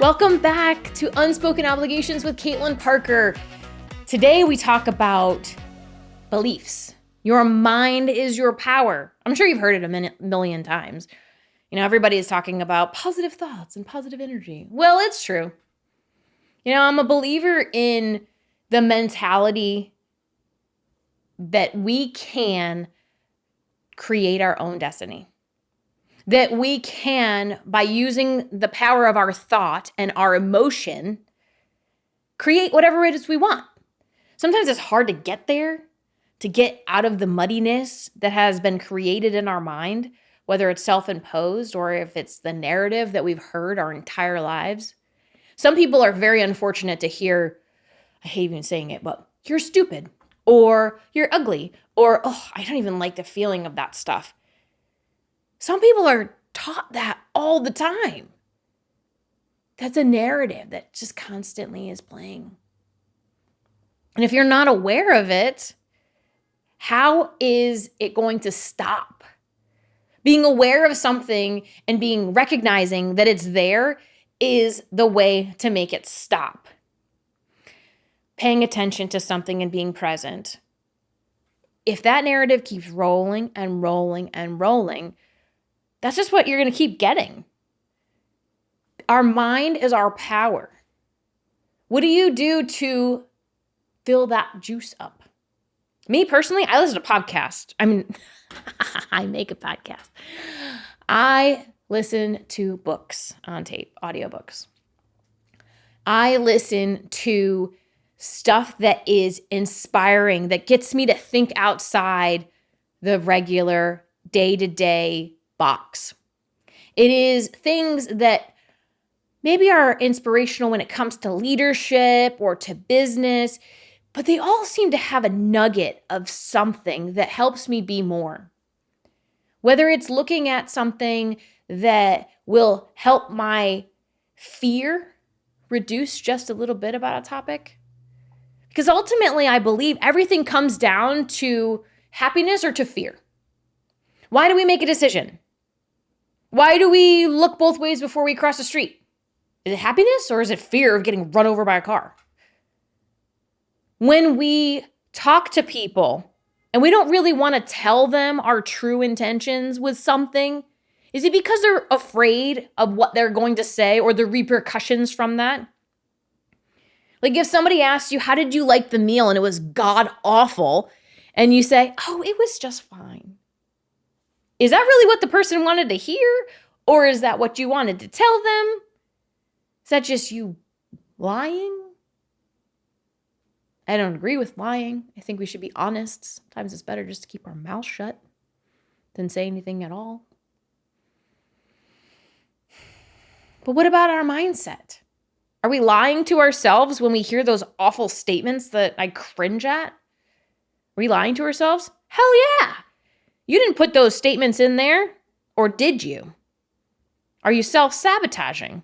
Welcome back to Unspoken Obligations with Caitlin Parker. Today we talk about beliefs. Your mind is your power. I'm sure you've heard it a million times. You know, everybody is talking about positive thoughts and positive energy. Well, it's true. You know, I'm a believer in the mentality that we can create our own destiny. That we can, by using the power of our thought and our emotion, create whatever it is we want. Sometimes it's hard to get there, to get out of the muddiness that has been created in our mind, whether it's self-imposed or if it's the narrative that we've heard our entire lives. Some people are very unfortunate to hear, I hate even saying it, but you're stupid, or you're ugly, or, oh, I don't even like the feeling of that stuff. Some people are taught that all the time. That's a narrative that just constantly is playing. And if you're not aware of it, how is it going to stop? Being aware of something and recognizing that it's there is the way to make it stop. Paying attention to something and being present. If that narrative keeps rolling and rolling and rolling, that's just what you're going to keep getting. Our mind is our power. What do you do to fill that juice up? Me personally, I listen to podcasts. I make a podcast. I listen to books on tape, audiobooks. I listen to stuff that is inspiring, that gets me to think outside the regular day-to-day box. It is things that maybe are inspirational when it comes to leadership or to business, but they all seem to have a nugget of something that helps me be more. Whether it's looking at something that will help my fear reduce just a little bit about a topic. Because ultimately, I believe everything comes down to happiness or to fear. Why do we make a decision? Why do we look both ways before we cross the street? Is it happiness or is it fear of getting run over by a car? When we talk to people and we don't really want to tell them our true intentions with something, is it because they're afraid of what they're going to say or the repercussions from that? Like if somebody asks you, how did you like the meal? And it was god awful. And you say, oh, it was just fine. Is that really what the person wanted to hear? Or is that what you wanted to tell them? Is that just you lying? I don't agree with lying. I think we should be honest. Sometimes it's better just to keep our mouth shut than say anything at all. But what about our mindset? Are we lying to ourselves when we hear those awful statements that I cringe at? Are we lying to ourselves? Hell yeah! You didn't put those statements in there, or did you? Are you self-sabotaging?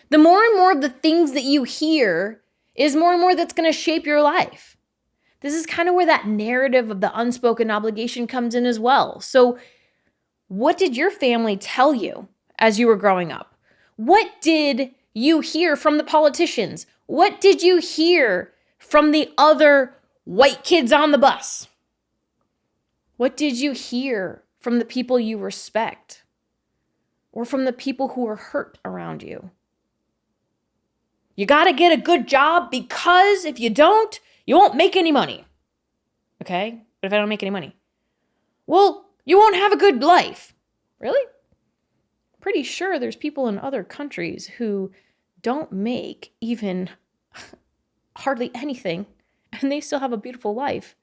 The more and more of the things that you hear is more and more that's going to shape your life. This is kind of where that narrative of the unspoken obligation comes in as well. So what did your family tell you as you were growing up? What did you hear from the politicians? What did you hear from the other white kids on the bus? What did you hear from the people you respect or from the people who are hurt around you? You got to get a good job because if you don't, you won't make any money. Okay? But if I don't make any money, well, you won't have a good life. Really? Pretty sure there's people in other countries who don't make even hardly anything and they still have a beautiful life.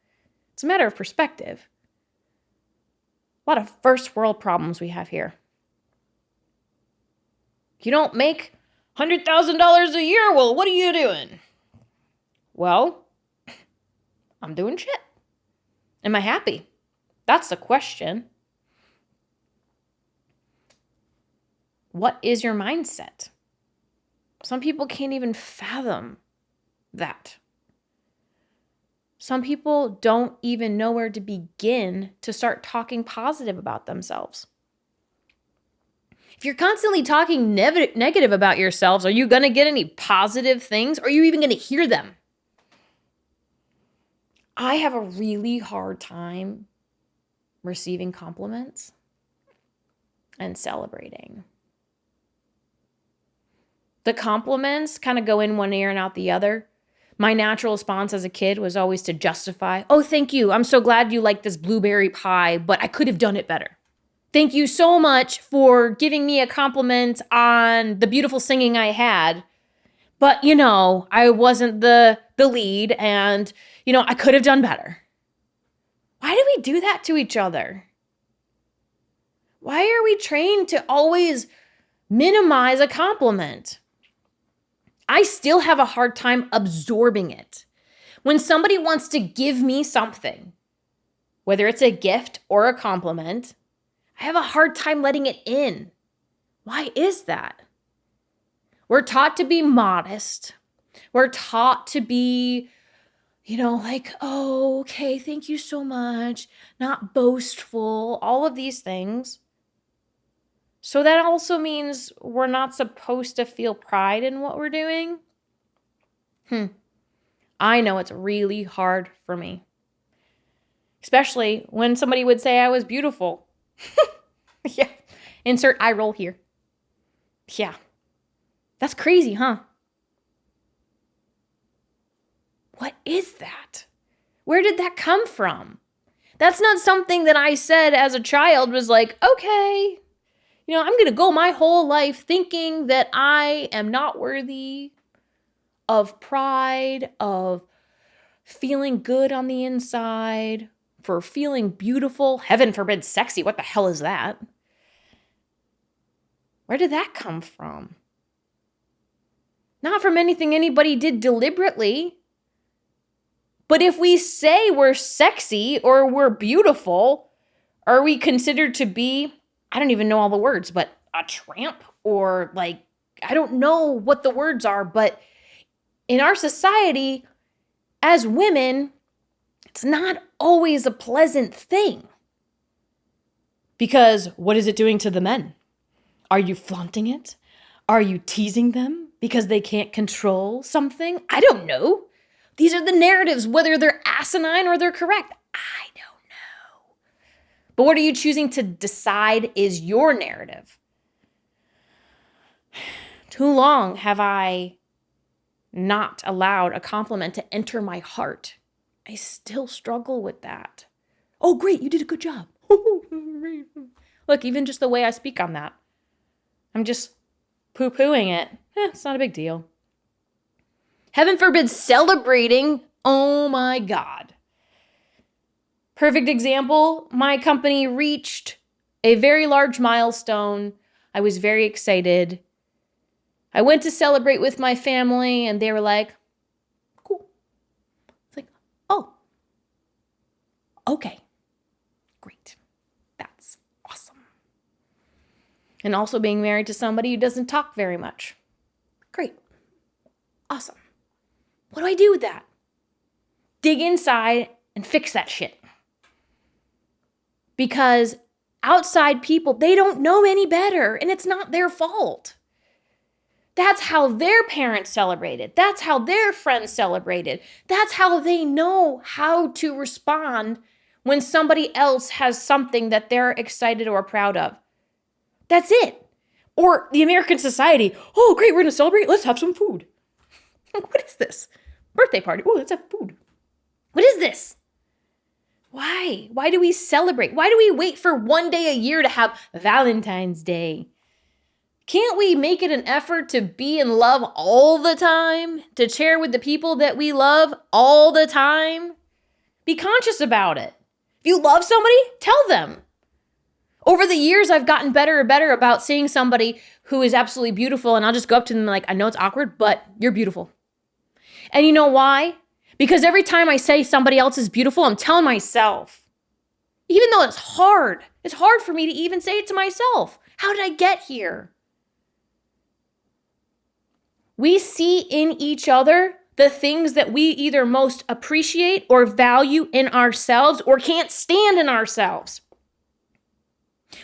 It's a matter of perspective. A lot of first world problems we have here. You don't make $100,000 a year. Well, what are you doing? Well, I'm doing shit. Am I happy? That's the question. What is your mindset? Some people can't even fathom that. Some people don't even know where to begin to start talking positive about themselves. If you're constantly talking negative about yourselves, are you going to get any positive things? Or are you even going to hear them? I have a really hard time receiving compliments and celebrating. The compliments kind of go in one ear and out the other. My natural response as a kid was always to justify, oh, thank you. I'm so glad you like this blueberry pie, but I could have done it better. Thank you so much for giving me a compliment on the beautiful singing I had. But, I wasn't the lead and, I could have done better. Why do we do that to each other? Why are we trained to always minimize a compliment? I still have a hard time absorbing it. When somebody wants to give me something, whether it's a gift or a compliment, I have a hard time letting it in. Why is that? We're taught to be modest. We're taught to be, oh, okay, thank you so much, not boastful, all of these things. So that also means we're not supposed to feel pride in what we're doing. I know it's really hard for me. Especially when somebody would say I was beautiful. Yeah. Insert eye roll here. Yeah. That's crazy, huh? What is that? Where did that come from? That's not something that I said as a child was like, okay, I'm going to go my whole life thinking that I am not worthy of pride, of feeling good on the inside, for feeling beautiful. Heaven forbid sexy. What the hell is that? Where did that come from? Not from anything anybody did deliberately. But if we say we're sexy or we're beautiful, are we considered to be, I don't even know all the words, but a tramp or I don't know what the words are, but in our society, as women, it's not always a pleasant thing. Because what is it doing to the men? Are you flaunting it? Are you teasing them because they can't control something? I don't know. These are the narratives, whether they're asinine or they're correct. I don't know. But what are you choosing to decide is your narrative? Too long have I not allowed a compliment to enter my heart. I still struggle with that. Oh, great, you did a good job. Look, even just the way I speak on that, I'm just poo-pooing it. It's not a big deal. Heaven forbid celebrating. Oh my God. Perfect example, my company reached a very large milestone. I was very excited. I went to celebrate with my family and they were like, cool. It's like, oh, okay, great. That's awesome. And also being married to somebody who doesn't talk very much. Great. Awesome. What do I do with that? Dig inside and fix that shit. Because outside people, they don't know any better and it's not their fault. That's how their parents celebrated. That's how their friends celebrated. That's how they know how to respond when somebody else has something that they're excited or proud of. That's it. Or the American society, oh, great, we're going to celebrate. Let's have some food. What is this? Birthday party. Oh, let's have food. What is this? Why? Why do we celebrate? Why do we wait for one day a year to have Valentine's Day? Can't we make it an effort to be in love all the time? To share with the people that we love all the time? Be conscious about it. If you love somebody, tell them. Over the years, I've gotten better and better about seeing somebody who is absolutely beautiful, and I'll just go up to them like, I know it's awkward, but you're beautiful. And you know why? Because every time I say somebody else is beautiful, I'm telling myself, even though it's hard for me to even say it to myself. How did I get here? We see in each other the things that we either most appreciate or value in ourselves or can't stand in ourselves.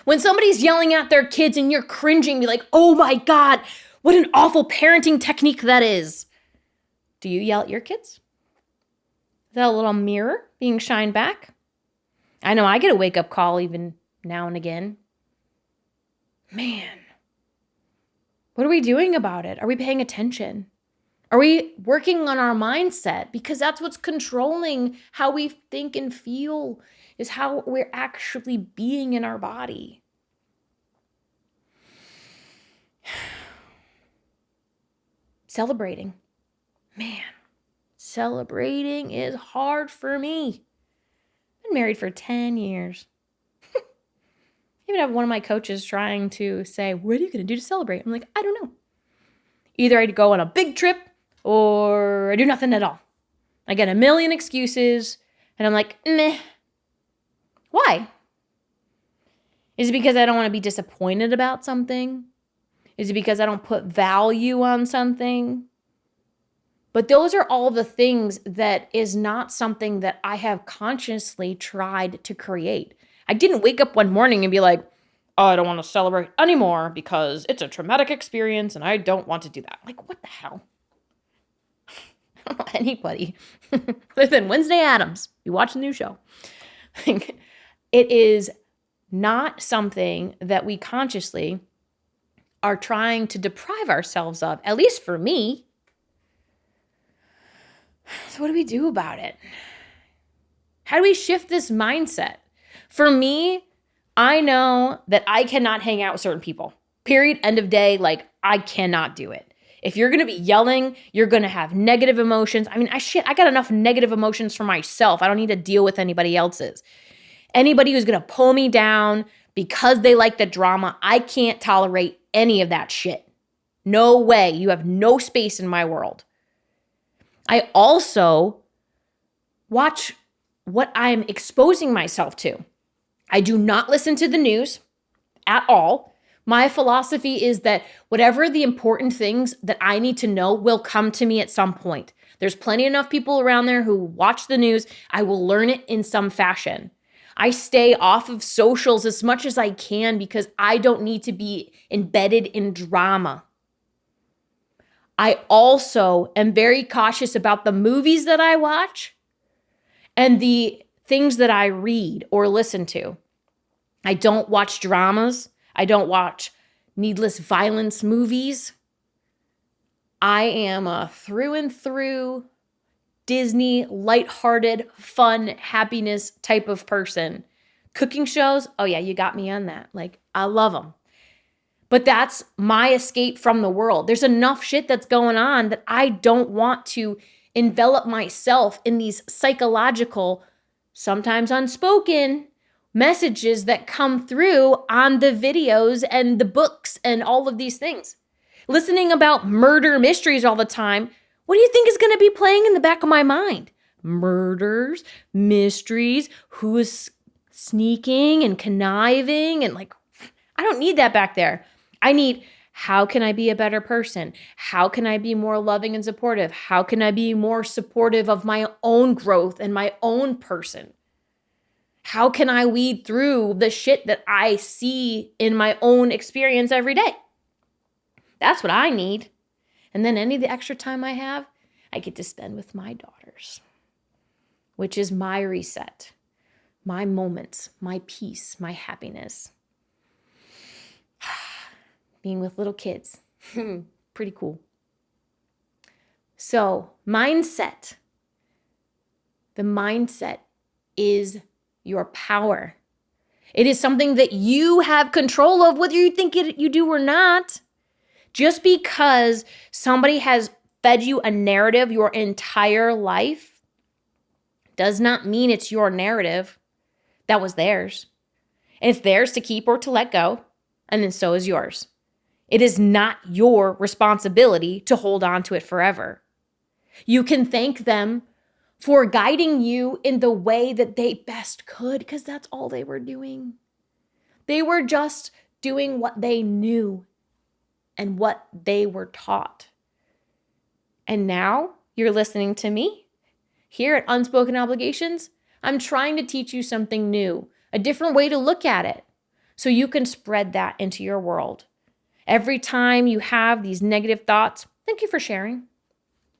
When somebody's yelling at their kids and you're cringing, be like, oh my God, what an awful parenting technique that is. Do you yell at your kids? Is that a little mirror being shined back? I know I get a wake-up call even now and again. Man, what are we doing about it? Are we paying attention? Are we working on our mindset? Because that's what's controlling how we think and feel, is how we're actually being in our body. Celebrating. Man, celebrating is hard for me. I've been married for 10 years. I even have one of my coaches trying to say, what are you going to do to celebrate? I'm like, I don't know. Either I go on a big trip or I do nothing at all. I get a million excuses and I'm like, meh. Why? Is it because I don't want to be disappointed about something? Is it because I don't put value on something? But those are all the things that is not something that I have consciously tried to create. I didn't wake up one morning and be like, oh, I don't want to celebrate anymore because it's a traumatic experience and I don't want to do that. Like, what the hell? I don't know anybody other than Wednesday Addams. You watch the new show. It is not something that we consciously are trying to deprive ourselves of, at least for me. So what do we do about it? How do we shift this mindset? For me, I know that I cannot hang out with certain people. Period. End of day. Like, I cannot do it. If you're going to be yelling, you're going to have negative emotions. I mean, I got enough negative emotions for myself. I don't need to deal with anybody else's. Anybody who's going to pull me down because they like the drama, I can't tolerate any of that shit. No way. You have no space in my world. I also watch what I'm exposing myself to. I do not listen to the news at all. My philosophy is that whatever the important things that I need to know will come to me at some point. There's plenty enough people around there who watch the news. I will learn it in some fashion. I stay off of socials as much as I can because I don't need to be embedded in drama. I also am very cautious about the movies that I watch and the things that I read or listen to. I don't watch dramas. I don't watch needless violence movies. I am a through and through Disney, lighthearted, fun, happiness type of person. Cooking shows, oh yeah, you got me on that. Like, I love them. But that's my escape from the world. There's enough shit that's going on that I don't want to envelop myself in these psychological, sometimes unspoken messages that come through on the videos and the books and all of these things. Listening about murder mysteries all the time, what do you think is going to be playing in the back of my mind? Murders, mysteries, who is sneaking and conniving and like, I don't need that back there. I need, how can I be a better person? How can I be more loving and supportive? How can I be more supportive of my own growth and my own person? How can I weed through the shit that I see in my own experience every day? That's what I need. And then any of the extra time I have, I get to spend with my daughters, which is my reset, my moments, my peace, my happiness. Being with little kids, pretty cool. So mindset, the mindset is your power. It is something that you have control of, whether you think you do or not. Just because somebody has fed you a narrative your entire life does not mean it's your narrative. That was theirs. And it's theirs to keep or to let go, and then so is yours. It is not your responsibility to hold on to it forever. You can thank them for guiding you in the way that they best could, because that's all they were doing. They were just doing what they knew and what they were taught. And now you're listening to me here at Unspoken Obligations. I'm trying to teach you something new, a different way to look at it. so you can spread that into your world. Every time you have these negative thoughts, thank you for sharing.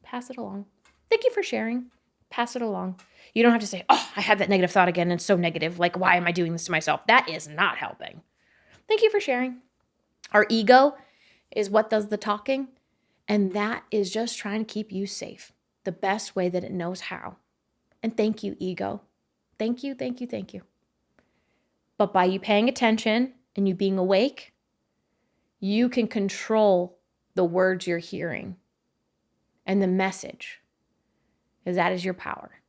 Pass it along. Thank you for sharing. Pass it along. You don't have to say, oh, I had that negative thought again. And it's so negative. Like, why am I doing this to myself? That is not helping. Thank you for sharing. Our ego is what does the talking. And that is just trying to keep you safe the best way that it knows how. And thank you, ego. Thank you, thank you, thank you. But by you paying attention and you being awake, you can control the words you're hearing and the message, because that is your power.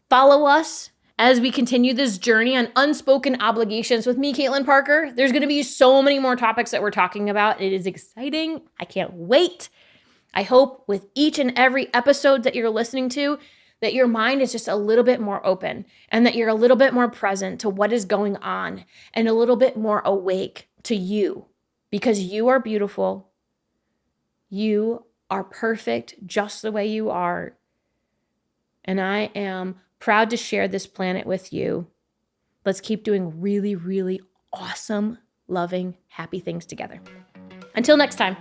Follow us as we continue this journey on unspoken obligations with me, Caitlin Parker. There's going to be so many more topics that we're talking about. It is exciting. I can't wait. I hope with each and every episode that you're listening to, that your mind is just a little bit more open and that you're a little bit more present to what is going on and a little bit more awake to you, because you are beautiful. You are perfect just the way you are. And I am proud to share this planet with you. Let's keep doing really, really awesome, loving, happy things together. Until next time.